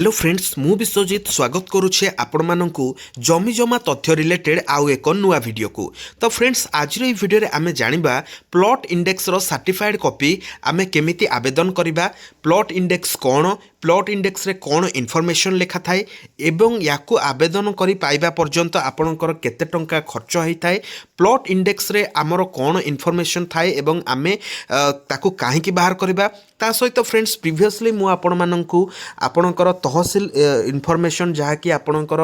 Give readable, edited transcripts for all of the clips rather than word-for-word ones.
Hello friends मु विश्वजीत स्वागत करुछे आपण माननकु जमी जमा तथ्य रिलेटेड आउ एक नुआ वीडियो को। तो फ्रेंड्स आज रो वीडियो रे आमे जानिबा प्लॉट इंडेक्स रो सर्टिफाइड कॉपी आमे केमिति आवेदन करिबा, प्लॉट इंडेक्स कोन, प्लॉट इंडेक्स रे कोन इन्फॉर्मेशन लेखा थाए एवं याकू आवेदन करि पाइबा पर्यंत आपणकर केते टंका खर्च होई थाए, प्लॉट इंडेक्स रे आमर कोन इन्फॉर्मेशन थाए एवं आमे ताकू काहे की बाहर करिबा। ता सहित फ्रेंड्स प्रीवियसली मु आपण माननकु आपणकर तहसील इनफॉरमेशन जहाँकि आपणकर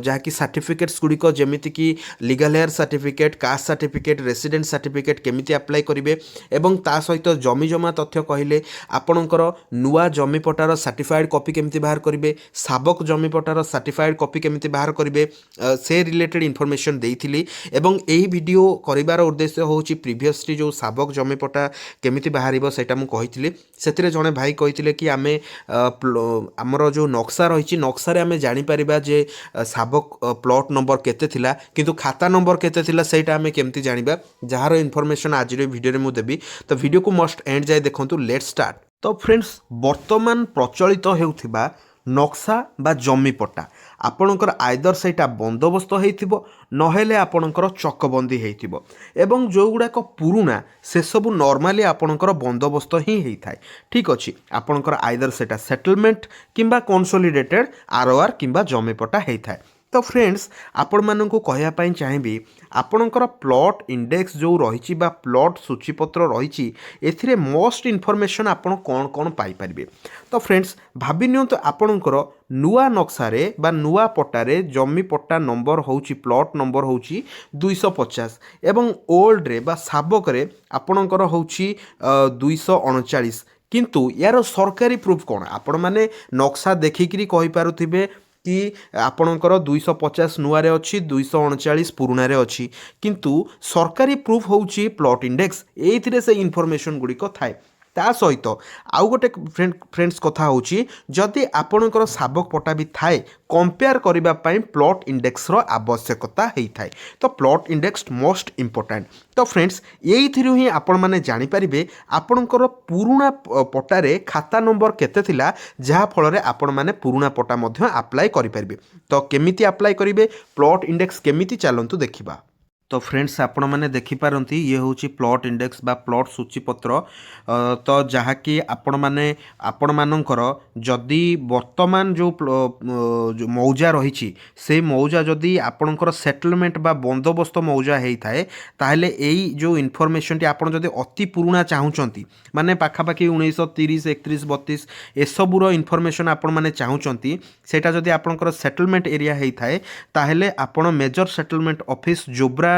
जहाँकि सर्टिफिकेट्स गुड़िक जमीती कि legal heir certificate, caste certificate, resident certificate केमिति अप्लाई करेंगे एवं ता सहित जमी जमा तथ्य कहले आपणकर नुआ जमी पट्टार सर्टिफाइड कॉपी केमिति बाहर करेंगे, साबक जमी पट्टार सर्टिफाइड कॉपी केमिति बाहर करेंगे से रिलेटेड इनफॉरमेशन देइथिली एवं एही वीडियो करिवार उद्देश्य होउची प्रीवियसली जो साबक जमी पट्टा केमिति बाहरिबो सेटा मु कहिथिली। सेतिरे जणे भाई कहिथिले कि आमे आमर जो नक्शा रही नक्शा आम जापर जे साबक प्लॉट नंबर केते थिला किंतु खाता नंबर केते थिला सेटा आम केमती जानिबा जार इनफॉरमेशन आज वीडियो रे मु देबी। तो वीडियो को मस्ट एंड जाए देखंतु। Let's start. तो फ्रेंड्स वर्तमान प्रचलित हेउथिबा नक्शा बा जमी पट्टा आपणकर आइदर सेटा बंदोबस्त होइथिबो नहेले आपणकर चकबंदी होइथिबो एवं जो गुड़ाक पुरुणा से सबु नॉर्मली आपणकर बंदोबस्त ही होइथाय। ठीक अछि, आपणकर आइदर सेटा सेटलमेंट किंबा कंसोलिडेटेड आरओआर किंबा जमी पट्टा होइथाय। तो फ्रेंड्स आपण माननकु कहया पई चाहिबी आपणकर प्लॉट इंडेक्स जो रही बा प्लॉट सूचीपत्र रही एथिरे मोस्ट इनफॉरमेशन आपण कौन कौन पाई परिबे। तो फ्रेंड्स भाबी नियंतु आपणकर नुआ नक्शारे बा नुआ पट्टारे जमी पट्टा नंबर होउची प्लॉट नंबर होउची 250 एवं ओल्ड रे बा साबक रे आपणकर होउची 239 किंतु यार सरकारी प्रूफ कौन आपण माने नक्शा देखिकरी कहि पारुथिबे कि आपणकर 250 नुआरे अच्छी 239 पुराणे अच्छी किंतु सरकारी प्रूफ होउची प्लॉट इंडेक्स एथिरे से इनफॉरमेशन गुड़िक थाए। ता सहित आउ गोटे फ्रेंड्स कथा होची जदि आपणकर साबक पट्टा भी थाए कंपेयर करिबा पई प्लॉट इंडेक्स रो आवश्यकता हेई थाए। तो प्लॉट इंडेक्स मोस्ट इंपोर्टेंट। तो फ्रेंड्स एइथिरु ही आपण माने जानि परिबे आपणकर पुरुणा पट्टारे खाता नंबर केते थिला जहा फल रे आपण माने पुरुणा पट्टा मध्य अप्लाई करि परिबे। तो केमिति अप्लाई करिबे प्लॉट इंडेक्स केमिति चलंतु देखिबा। तो फ्रेंड्स आपण मैंने देखिपारती ये हूँ प्लॉट इंडेक्स बा प्लॉट सूचीपत्र। तो जहाँकि आपण मैंने आपण मानकर जदि वर्तमान जो मौजा रही से मौजा जदि आपणकर सेटलमेंट बा बंदोबस्त मौजा होता है ताहले यही जो इनफॉरमेशन टी आपण जदि अति पुराणा चाहूँगी माने पाखापाखि 1930 31 32 एसबूर इनफॉरमेशन आपण मैंने चाहूँगी सेटा जदि आपणकर सेटलमेंट एरिया होता है ताहले आपण मेजर सेटलमेंट ऑफिस जोब्रा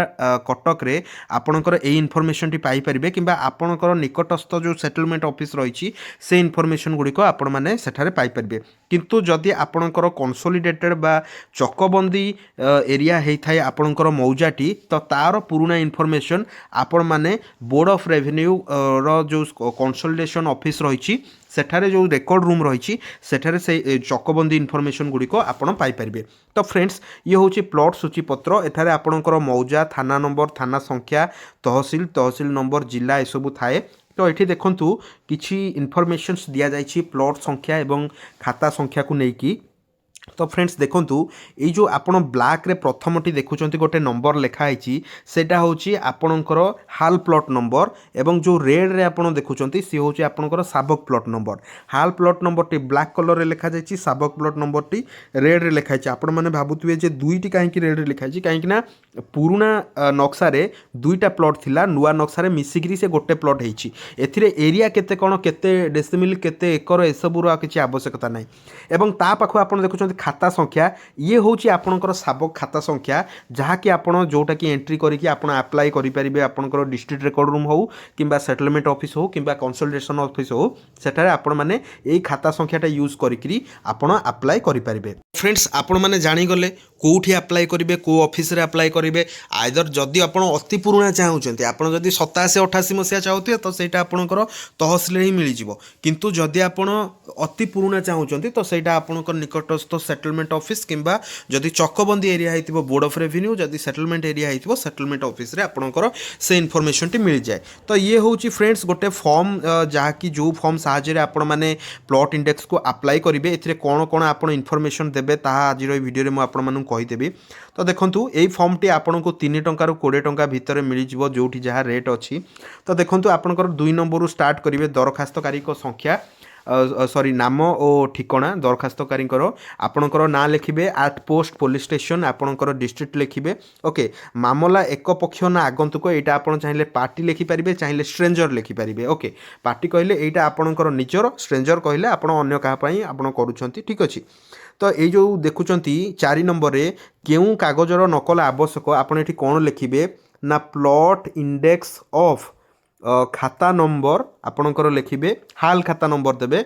कटक रे आपणकर ए इनफॉरमेशन टी पाई परिबे किंबा आपणकर निकटस्थ जो सेटलमेंट ऑफिस रही से इनफॉरमेशन गुड़िक आपण माने सेठारे पाई परिबे। किंतु जदि आपणकर कंसोलिडेटेड बा चकबंदी एरिया होता है आपणकर मौजाटी तो तार पुराना इनफॉरमेशन आपण माने बोर्ड ऑफ रेवेन्यू रो जो कंसोलिडेशन ऑफिस रही सेठारे जो रेकर्ड रूम रही सेठारे से चकबंदी इनफॉरमेशन गुड़िक आपण पाई परिबे। तो फ्रेंड्स ये हूँ प्लॉट सूचीपत्र एठारे आपणकर मौजा थाना नंबर थाना संख्या तहसील नंबर जिला एसबू थाए। तो ये देखंतु किछि इनफॉरमेशंस दिया जाइछि प्लॉट संख्या एवं खाता संख्या को लेकिन। तो फ्रेंड्स देखंतु ये जो आपण ब्लैक रे प्रथमटी देखुचंती गोटे नंबर लिखाई सेटा होची आपणकर हाल प्लॉट नंबर एवं जो रेड रे आपण देखुचंती सी होची आपणकर साबक प्लॉट नंबर। हाल प्लॉट नंबर टी ब्लैक कलर रे लिखा जाइछि, साबक प्लॉट नंबर टी रेड रे लिखाई। आपण माने भाबुतबे जे दुईटी काहेकि रेड रे लिखाई काहेकि ना पुराना नक्शा रे दुईटा प्लॉट थिला, नुआ नक्शा रे मिसिकरी से गोटे प्लॉट हेछि। एथिरे एरिया केते कोन केते डेसिमिल केते एकर एसबुर किछि आवश्यकता नाही। एवं ता पाखो आपण देखुचंती खाता संख्या ये हूँ आपणकर साबक खाता संख्या जहाँकि आपण जोटा कि एंट्री करके आपण अप्लाई करेंगे आपणकर डिस्ट्रिक्ट रेकर्ड रूम हो किंबा सेटलमेंट ऑफिस हो किंबा कंसल्टेशन ऑफिस हो सेठारे आपण माने यही खाता संख्याटा यूज करी आपण अप्लाई करेंगे। फ्रेंड्स आपण माने जानी गले कोठी अप्लाई करेंगे को ऑफिस रे अप्लाई करेंगे आइदर जदि आपण अति पुराणा चाहूँगी आपण जदि 87 88 मसीहा चाहूथे तो सेटा आपणकर तहसील ही मिल जिवो किंतु जदि आपण अति पुराणा चाहूँगी तो सेटा आपणकर निकटस्थ सेटलमेंट ऑफिस किंबा जदि चकबंदी एरिया होइतिबो बोर्ड ऑफ रेवेन्यू जदि सेटलमेंट एरिया होइतिबो सेटलमेंट ऑफिस रे आपणकर से इनफॉरमेशन टी मिल जाए। तो ये होची फ्रेंड्स गोटे फॉर्म जहाँ कि जो फॉर्म साहाय्य आपण माने प्लॉट इंडेक्स को अप्लाई करेंगे एथिरे कौन कौन आपन इनफॉरमेशन देबे ताहा आज वीडियो रे मु आपण मानू कहिदेबी। तो देखंतु एई फॉर्म टी आपन को 3 टंका रु 20 टंका भितर मिल जिवो जोठी जहाँ रेट अछि। तो देखंतु आपनकर 2 नंबर रु स्टार्ट करिवे दरखास्तकारी को संख्या सॉरी नाम और ठिकाना दरखास्तकारी आपणकर ना लिखिबे आट पोस्ट पुलिस स्टेशन आपणकर डिस्ट्रिक्ट लिखिबे। ओके मामला एक पक्ष ना आगंतुक एटा आपण चाहिले पार्टी लिखि पारिबे चाहिले स्ट्रेंजर लिखि पारिबे। ओके पार्टी कहले एटा आपणकर निजर स्ट्रेंजर कहले आपण अन्य कहा पई आपण करूछंती ठीक अछि। तो ये जो देखुचंती 4 नंबर रे केउ कागजर नकल आवश्यक आपण एठी कोन लिखिबे ना प्लॉट इंडेक्स ऑफ खाता नंबर आपणकर लिखिबे हाल खाता नंबर देबे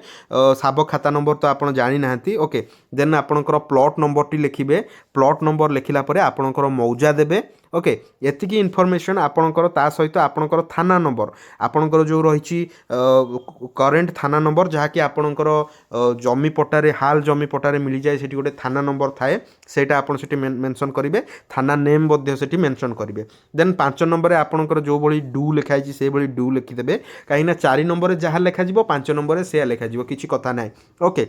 साब खाता नंबर तो आपण जानि नाहंती। ओके देन आपणकर प्लॉट नंबर टी लिखिबे प्लॉट नंबर लिखिला परे आपणकर मौजा देबे। ओके एतिकी इनफॉरमेशन आपणकर ता सहित आपणकर थाना नंबर आपणकर जो रहिछि करेंट थाना नंबर जहाँ कि आपणकर जमी पट्टारे हाल जमी पट्टारे मिल जाए सेठी गोटे थाना नंबर थाए सेटा आपण सेठी मेंशन करिवे थाना नेम मध्ये सेठी मेंशन करिवे। देन 5 नंबर रे आपणकर जो बळी डू लिखाइछि से बळी डू लिखि देबे काहे ना 4 नंबर रे जहाँ लिखा जिवो 5 नंबर रे से लिखा जिवो किछि कथा नाइ। ओके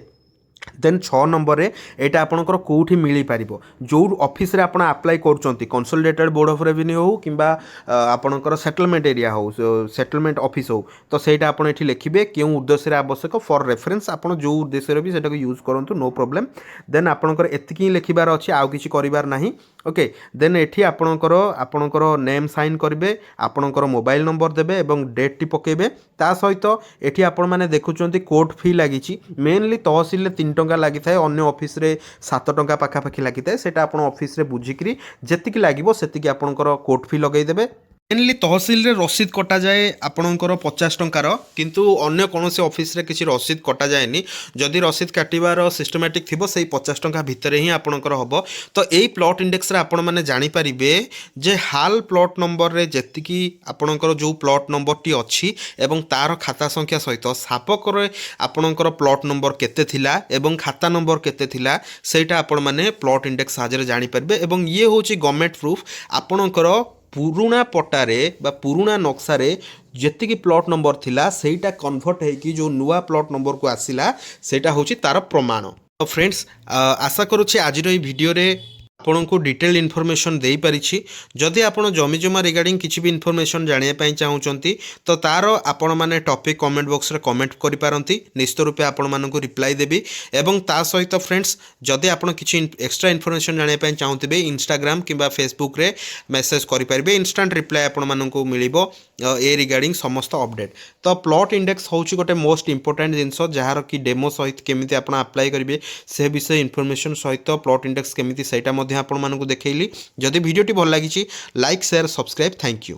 देन 6 नंबर रे एटा आपणकर कोठी मिली पारिबो जो ऑफिस रे आपण अप्लाई करचंती कंसोलिडेटेड बोर्ड ऑफ रेवेन्यू हो किंबा आपणकर सेटलमेंट एरिया हो सेटलमेंट ऑफिस हो तो सेटा आपण एठी लिखिबे केउ उद्देश्य रे आवश्यक फॉर रेफरेंस आपण जो उद्देश्य रे भी सेटा को यूज करंतु नो प्रॉब्लम। देन आपणकर एतिकी लिखिबार अछि आउ किछि करिबार नाही। ओके देन एठी आपणकर नेम साइन करिवे आपणकर मोबाइल नंबर देबे एवं डेट टी पकेबे ता सहित एठी आपण माने देखुचंती कोर्ट फी लागिछि मेनली तहसील रे 3 टंका लागि थाए अन्य ऑफिस रे 7 टंका पाखा पाखी लागि थाए सेटा आपण ऑफिस रे बुझिकरी जेतिकी लागिवो सेतिकी आपणकर कोर्ट फी लगेई देबे। मेनली तहसील रे रसीद कटा जाए आपणकर 50 टंकार किंतु अन्य कोनोसी ऑफिस रे किछि रसीद कटा जाएनी जदि रसीद काटिबार सिस्टमैटिक थिबो सेही 50 टंका भितर ही आपणकर हबो। तो एई प्लॉट इंडेक्स रे आपण माने जानि परिबे जे हाल प्लॉट नंबर रे जेतिकी आपणकर जो प्लॉट नंबर टी अछि एवं तार खाता संख्या सहित सापक रे आपणकर प्लॉट नंबर केते थिला एवं खाता नंबर केते थिला सेटा आपण माने प्लॉट इंडेक्स साहाय्य जानि परिबे। एवं ये होची गवर्नमेंट प्रूफ आपणकर पुरुणा पट्टारे बा पुरुणा नक्सारे जेतिकी प्लॉट नंबर थिला सेटा कन्वर्ट होइकी जो नुआ प्लॉट नंबर को आसिला सेटा होची तार प्रमाण। तो फ्रेंड्स आशा करूछि आज रो वीडियो रे आपन को डिटेल इनफॉरमेशन दे पारिछि। जदि आपण जमी जमा रिगार्डिंग किछि भी इनफॉरमेशन जानिया पई चाहुचंती तो तार आपण माने टॉपिक कमेंट बॉक्स रे कमेंट करि पारंती निश्चित रूपे आपण मानन को रिप्लाई देबी। एवं ता सहित फ्रेंड्स जदि आपण किछि एक्स्ट्रा इनफॉरमेशन जानिया पई चाहुतिबे इंस्टाग्राम किंबा फेसबुक रे मेसेज करि परिबे इंस्टेंट रिप्लाई आपण मानन को मिलिबो ए रिगार्डिंग समस्त अपडेट। तो प्लॉट इंडेक्स होची गोटे मोस्ट इंपोर्टेंट जिंस जहार कि डेमो सहित केमिति आपण अप्लाई करिवे से विषय इनफॉरमेशन सहित प्लॉट इंडेक्स केमिति सेटा मध्ये आपण मानन को देखैली। जदि वीडियोटी भल लागिछि like share subscribe thank you.